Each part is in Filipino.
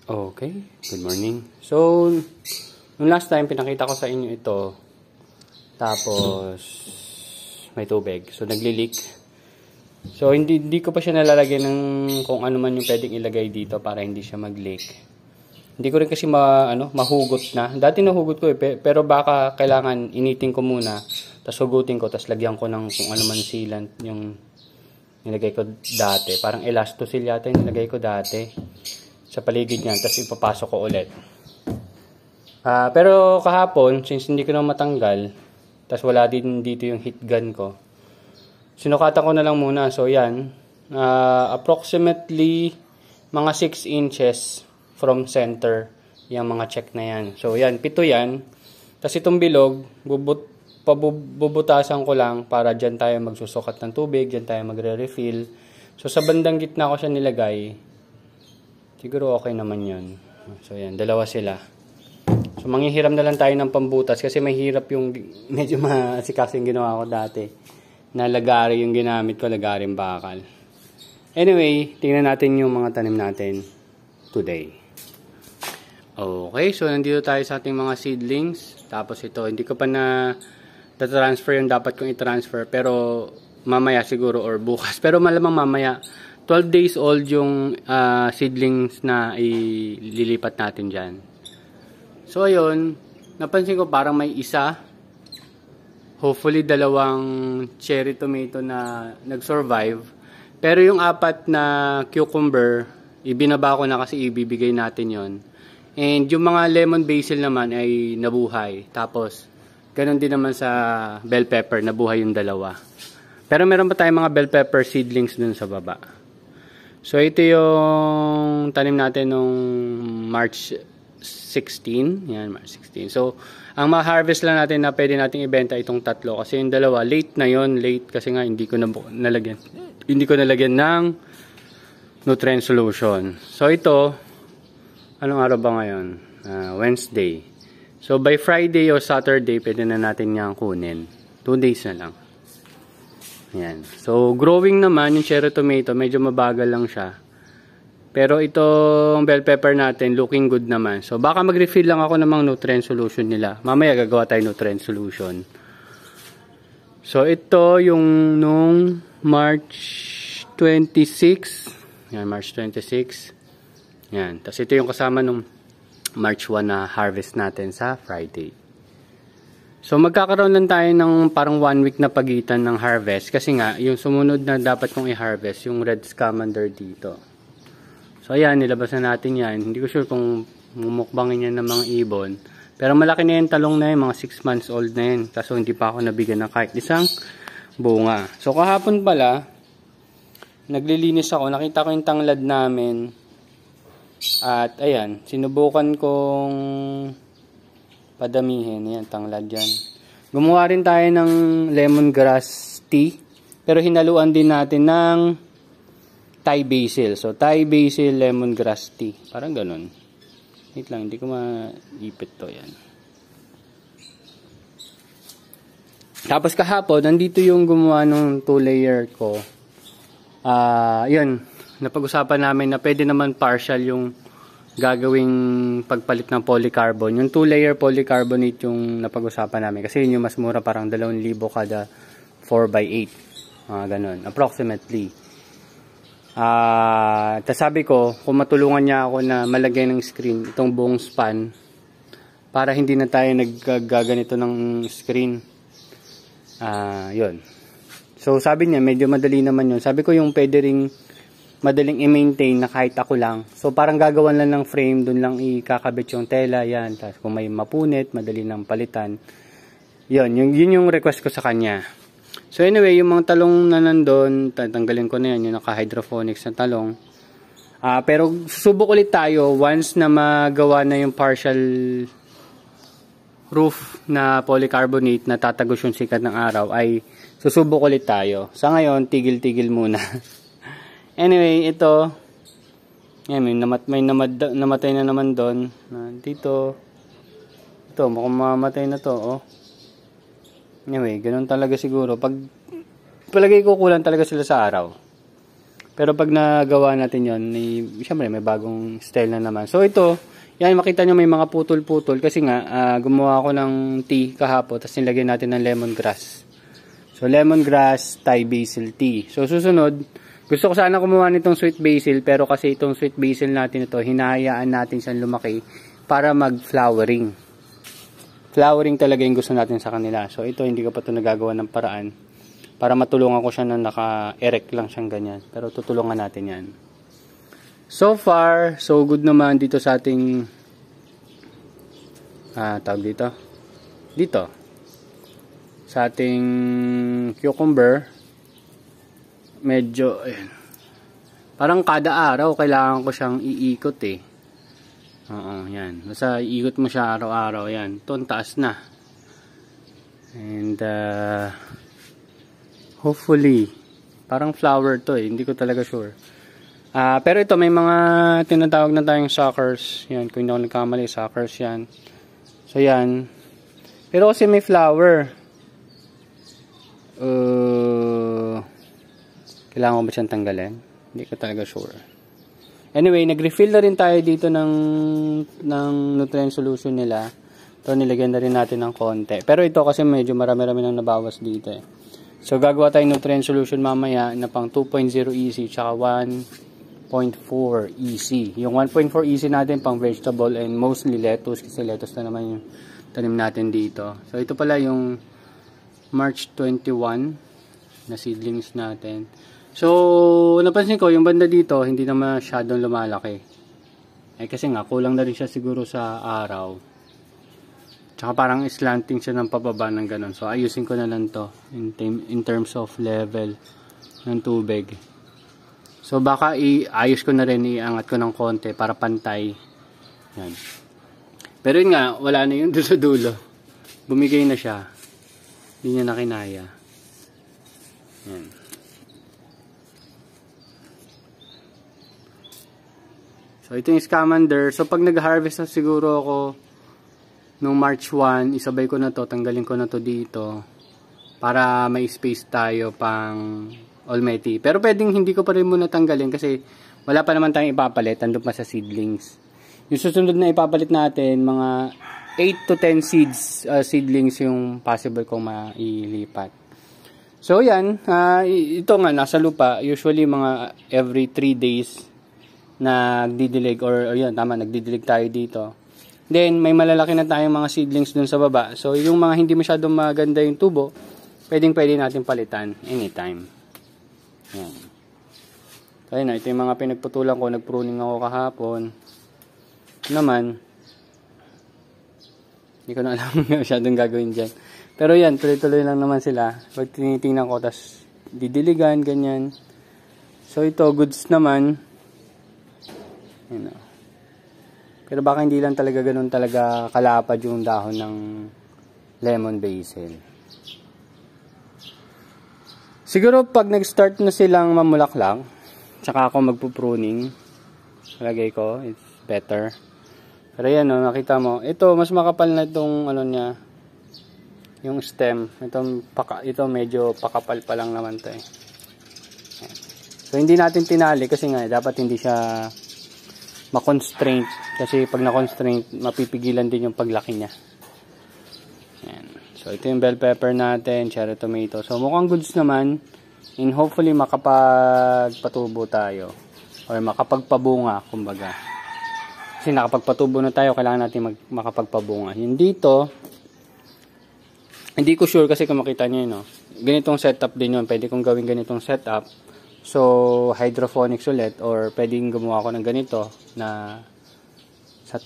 Okay, good morning. So, nung last time, pinakita ko sa inyo ito. Tapos, may tubig. So, nagli-leak. So, hindi ko pa siya nalalagyan ng kung ano man yung pwedeng ilagay dito para hindi siya mag-leak. Hindi ko rin kasi mahugot na. Dati nahugot ko pero baka kailangan initin ko muna. Tapos hugutin ko, tapos lagyan ko ng kung ano man sealant yung nilagay ko dati. Parang elastosil yata yung nilagay ko dati sa paligid niyan, tapos ipapasok ko ulit. Pero kahapon, since hindi ko na matanggal, tapos wala din dito yung heat gun ko, sinukatan ko na lang muna. So yan, approximately mga 6 inches from center yung mga check na yan. So yan, 7 yan. Tapos itong bilog, bubutasan ko lang para dyan tayo magsusukat ng tubig, dyan tayo magre-refill. So sa bandang gitna ko siya nilagay. Siguro okay naman yun. So yan, dalawa sila. So manghihiram na lang tayo ng pambutas kasi mahirap yung medyo maasikaso yung ginawa ko dati. Na lagari yung ginamit ko, lagaring bakal. Anyway, tingnan natin yung mga tanim natin today. Okay, so nandito tayo sa ating mga seedlings. Tapos ito, hindi ko pa na-transfer yung dapat kong i-transfer. Pero mamaya siguro or bukas. Pero malamang mamaya. 12 days old yung seedlings na ililipat natin dyan. So ayun, napansin ko parang may isa, hopefully dalawang cherry tomato na nag-survive. Pero yung 4 na cucumber, ibinaba ko na kasi ibibigay natin yon. And yung mga lemon basil naman ay nabuhay. Tapos, ganun din naman sa bell pepper, nabuhay yung dalawa. Pero meron pa tayong mga bell pepper seedlings dun sa baba. So, ito yung tanim natin nung March 16. Yan, March 16. So, ang ma-harvest lang natin na pwede natin ibenta itong 3. Kasi yung dalawa, late na yon. Late kasi nga hindi ko nalagyan. Hindi ko nalagyan ng nutrient solution. So, ito, anong araw ba ngayon? Wednesday. So, by Friday or Saturday, pwede na natin niyang kunin. 2 days na lang. Yan. So, growing naman, yung cherry tomato, medyo mabagal lang siya. Pero itong bell pepper natin, looking good naman. So, baka mag-refill lang ako ng mga nutrient solution nila. Mamaya gagawa tayo nutrient solution. So, ito yung nung March 26. Yan, March 26. Yan. Tapos ito yung kasama nung March 1 na harvest natin sa Friday. So magkakaroon lang tayo ng parang 1 week na pagitan ng harvest kasi nga yung sumunod na dapat kong i-harvest yung red scamander dito. So ayan, nilabas na natin yan. Hindi ko sure kung mumukbangin yan ng mga ibon. Pero malaki na yung talong na yun, mga 6 months old na yun. Kaso hindi pa ako nabigyan ng kahit isang bunga. So kahapon pala, naglilinis ako. Nakita ko yung tanglad namin. At ayan, sinubukan kong padamihin. Ayan, tanglad yan. Gumawa rin tayo ng lemongrass tea. Pero hinaluan din natin ng Thai basil. So, Thai basil lemongrass tea. Parang ganun. Wait lang, hindi ko maipit to. Yan. Tapos kahapon, nandito yung gumawa ng 2-layer ko. Yun. Napag-usapan namin na pwede naman partial yung gagawing pagpalit ng polycarbon. Yung 2-layer polycarbonate yung napag-usapan namin. Kasi yun yung mas mura, parang 2,000 kada 4x8. Ganun. Approximately. Tas sabi ko, kung matulungan niya ako na malagyan ng screen, itong buong span, para hindi na tayo naggaganito ng screen. Yun. So sabi niya, medyo madali naman yun. Sabi ko yung pwede ring madaling i-maintain na kahit ako lang. So, parang gagawan lang ng frame, dun lang ikakabit yung tela, yan. Tapos, kung may mapunit, madali nang palitan. Yun yung request ko sa kanya. So, anyway, yung mga talong na nandun, tatanggalin ko na yan, yung naka-hydroponics na talong. Pero, susubok ulit tayo once na magawa na yung partial roof na polycarbonate na tatagos yung sikat ng araw, ay susubok ulit tayo. Sa ngayon, tigil-tigil muna. Anyway, ito, yan, may namatay na naman doon. Dito, ito, mukhang mamatay na to, oh. Anyway, ganun talaga siguro. Pag palagay ko kulang talaga sila sa araw. Pero pag nagawa natin yon, siyempre may bagong style na naman. So ito, yan makita nyo may mga putol-putol kasi nga gumawa ako ng tea kahapon tapos nilagyan natin ng lemongrass. So lemongrass Thai basil tea. So susunod, gusto ko sana kumuha nitong sweet basil pero kasi itong sweet basil natin ito, hinahayaan natin siyang lumaki para mag-flowering. Flowering talaga yung gusto natin sa kanila. So ito hindi ko pa ito nagagawa ng paraan para matulungan ko siya na naka-erect lang siyang ganyan. Pero tutulungan natin yan. So far, so good naman dito sa ating tawag dito sa ating cucumber. Medyo parang kada araw kailangan ko siyang iikot Oo, yan. Basta iikot mo siya araw-araw, yan. Ito, taas na. And, hopefully, parang flower to hindi ko talaga sure. Pero ito, may mga tinatawag na tayong suckers. Yan, kung hindi ako nagkamali, suckers yan. So, yan. Pero kasi may flower. Kailangan ko ba siyang tanggalin? Hindi ko talaga sure. Anyway, nag-refill na rin tayo dito ng nutrient solution nila. Ito, nilagyan na rin natin ng konti. Pero ito kasi medyo marami-rami nang nabawas dito So, gagawa tayo nutrient solution mamaya na pang 2.0 EC tsaka 1.4 EC. Yung 1.4 EC natin pang vegetable and mostly lettuce kasi lettuce na naman yung tanim natin dito. So, ito pala yung March 21 na seedlings natin. So, napansin ko, yung banda dito, hindi na masyadong lumalaki. Kasi nga, kulang na rin siya siguro sa araw. Tsaka parang slanting siya ng pababa ng ganun. So, ayusin ko na lang to in terms of level ng tubig. So, baka iayos ko na rin, iangat ko ng konti para pantay. Yan. Pero yun nga, wala na yung sa dulo. Bumigay na siya. Hindi niya na kinaya. Yan. So, ito yung scamander. So, pag nag-harvest na siguro ako nung March 1, isabay ko na to, tanggalin ko na to dito para may space tayo pang almighty. Pero pwedeng hindi ko pa rin muna tanggalin kasi wala pa naman tayong ipapalit. Andun pa sa seedlings. Yung susunod na ipapalit natin, mga 8 to 10 seedlings yung possible kong mailipat. So, yan. Ito nga, nasa lupa. Usually, mga every 3 days nagdidilig or yun, tama, nagdidilig tayo dito. Then, may malalaki na tayong mga seedlings dun sa baba. So, yung mga hindi masyadong maganda yung tubo, pwede natin palitan anytime. Yan. So, yun, ito yung mga pinagputulan ko. Nagpruning ako kahapon. Naman, hindi ko na alam masyadong gagawin dyan. Pero yan, tuloy-tuloy lang naman sila. Pag tinitingnan ko, tas didiligan, ganyan. So, ito, goods naman. You know. Pero baka hindi lang talaga ganun talaga kalapad yung dahon ng lemon basil. Siguro pag nag-start na silang mamulaklak, tsaka ako magpupruning, lagay ko, it's better. Pero yan, no, nakita mo, ito mas makapal na itong ano niya, yung stem. Ito medyo pakapal pa lang naman to So hindi natin tinali kasi nga dapat hindi siya ma-constraint kasi pag na-constraint mapipigilan din yung paglaki niya. Yan. So ito yung bell pepper natin, cherry tomato. So mukhang goods naman and hopefully makapagpatubo tayo or makapagpabunga kumbaga. Kasi nakapagpatubo na tayo, kailangan natin makapagpabunga. Yung dito, hindi ko sure kasi kung makita nyo yun, no? Ganitong setup din yun. Pwede kong gawin ganitong setup. So, hydroponics ulit or pwedeng gumawa ko ng ganito na sa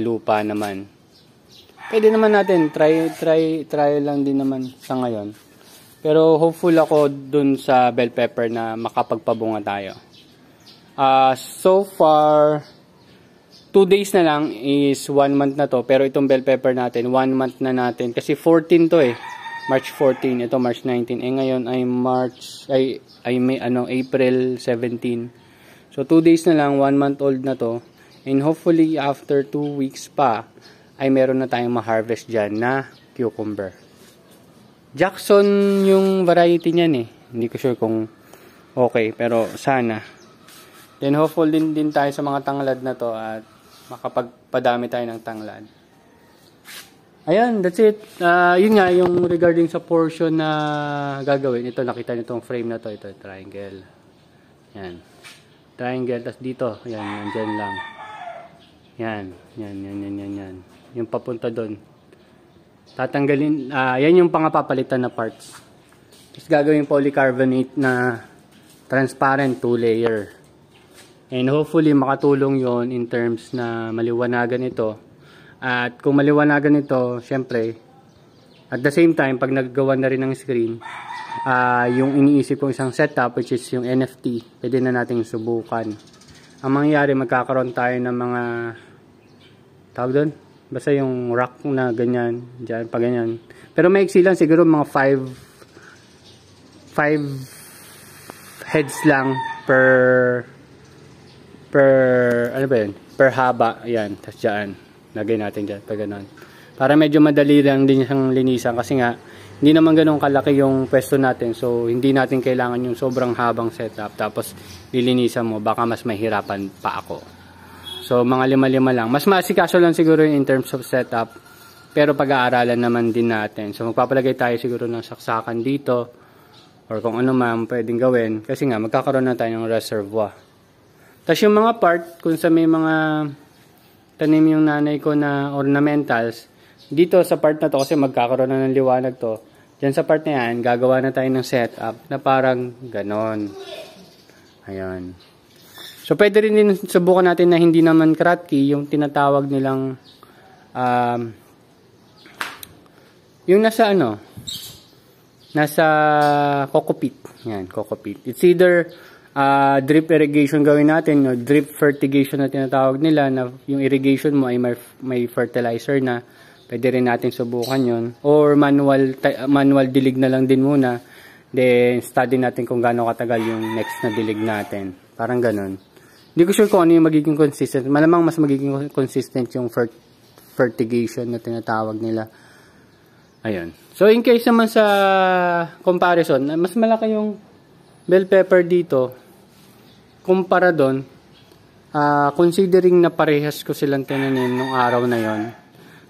lupa naman. Pwede naman natin try lang din naman sa ngayon. Pero hopeful ako dun sa bell pepper na makapagpabunga tayo. So far 2 days na lang is 1 month na to, pero itong bell pepper natin 1 month na natin kasi 14 to March 14, ito March 19. Ngayon ay April 17. So 2 days na lang, 1 month old na to. And hopefully after 2 weeks pa ay meron na tayong ma-harvest dyan na cucumber. Jackson yung variety niyan Hindi ko sure kung okay, pero sana. Then hopeful din tayo sa mga tanglad na to at makapagpadami tayo ng tanglad. Ayan, that's it. Yun nga, yung regarding sa portion na gagawin. Ito, nakita nyo itong frame na to. Ito, triangle. Yan. Triangle. Tapos dito, yan, dyan lang. Yan. Yung papunta doon. Tatanggalin, yan yung pangapapalitan na parts. Tapos gagawin polycarbonate na transparent 2 layer. And hopefully makatulong yon in terms na maliwanagan ito. At kung maliwanagan ito, syempre, at the same time, pag naggawa na rin ng screen, yung iniisip kong isang setup, which is yung NFT, pwede na nating subukan. Ang mangyayari, magkakaroon tayo ng mga, tawag doon? Basta yung rack na ganyan, dyan, pa ganyan. Pero maiksi lang, siguro mga 5 heads lang per ano ba yun? Per haba, ayan, tas dyan. Lagay natin dyan, pag gano'n. Para medyo madali lang din siyang linisan kasi nga, hindi naman ganun kalaki yung pwesto natin. So, hindi natin kailangan yung sobrang habang setup. Tapos, lilinisan mo, baka mas mahirapan pa ako. So, mga 5-5 lang. Mas masikaso lang siguro in terms of setup. Pero pag-aaralan naman din natin. So, magpapalagay tayo siguro ng saksakan dito. Or kung ano man pwedeng gawin. Kasi nga, magkakaroon na tayo ng reservoir. Tapos yung mga part, kung sa may mga tanim yung nanay ko na ornamentals, dito sa part na to, kasi magkakaroon na ng liwanag to, dyan sa part na yan, gagawa na tayo ng setup na parang ganon. Ayan. So, pwede rin din subukan natin na hindi naman kratky, yung tinatawag nilang, yung nasa ano, nasa cockpit. Yan, cockpit. It's either drip irrigation gawin natin, no? Drip fertigation na tinatawag nila, na yung irrigation mo ay may fertilizer na, pwede rin natin subukan yon. Or manual dilig na lang din muna, then study natin kung gaano katagal yung next na dilig natin. Parang ganon. Hindi ko sure kung ano yung magiging consistent. Malamang mas magiging consistent yung fertigation na tinatawag nila. Ayun. So in case naman sa comparison, mas malaki yung bell pepper dito kumpara doon, considering na parehas ko silang tinanim nung araw na yon.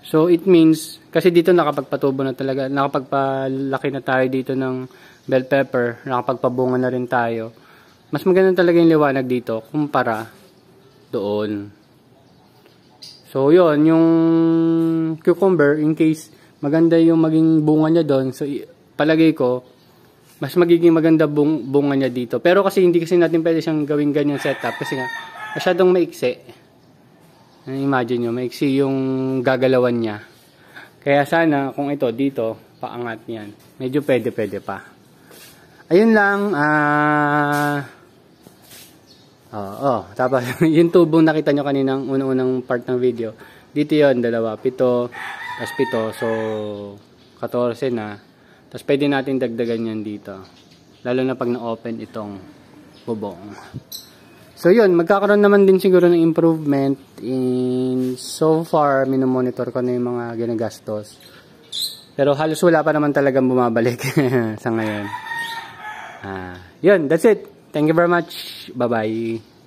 So it means, kasi dito nakapagpatubo na talaga, nakapagpalaki na tayo dito ng bell pepper, nakapagpabunga na rin tayo. Mas maganda talaga yung liwanag dito kumpara doon. So yun, yung cucumber, in case maganda yung maging bunga niya doon, so palagay ko, mas magiging maganda bunga niya dito. Pero kasi hindi kasi natin pwede siyang gawing ganyan setup kasi nga masyadong maiksi. Imagine nyo, maiksi yung gagalawan niya. Kaya sana kung ito dito, paangat niyan. Medyo pwede pa. Ayun lang. Tapos yung tubong nakita nyo kaninang unang part ng video. Dito yon 2, 7, tapos 7. So 14 na. Tapos pwede natin dagdagan yan dito. Lalo na pag na-open itong bubong. So yun, magkakaroon naman din siguro ng improvement. So far, minomonitor ko na yung mga ginagastos. Pero halos wala pa naman talagang bumabalik sa ngayon. Yun, that's it. Thank you very much. Bye-bye.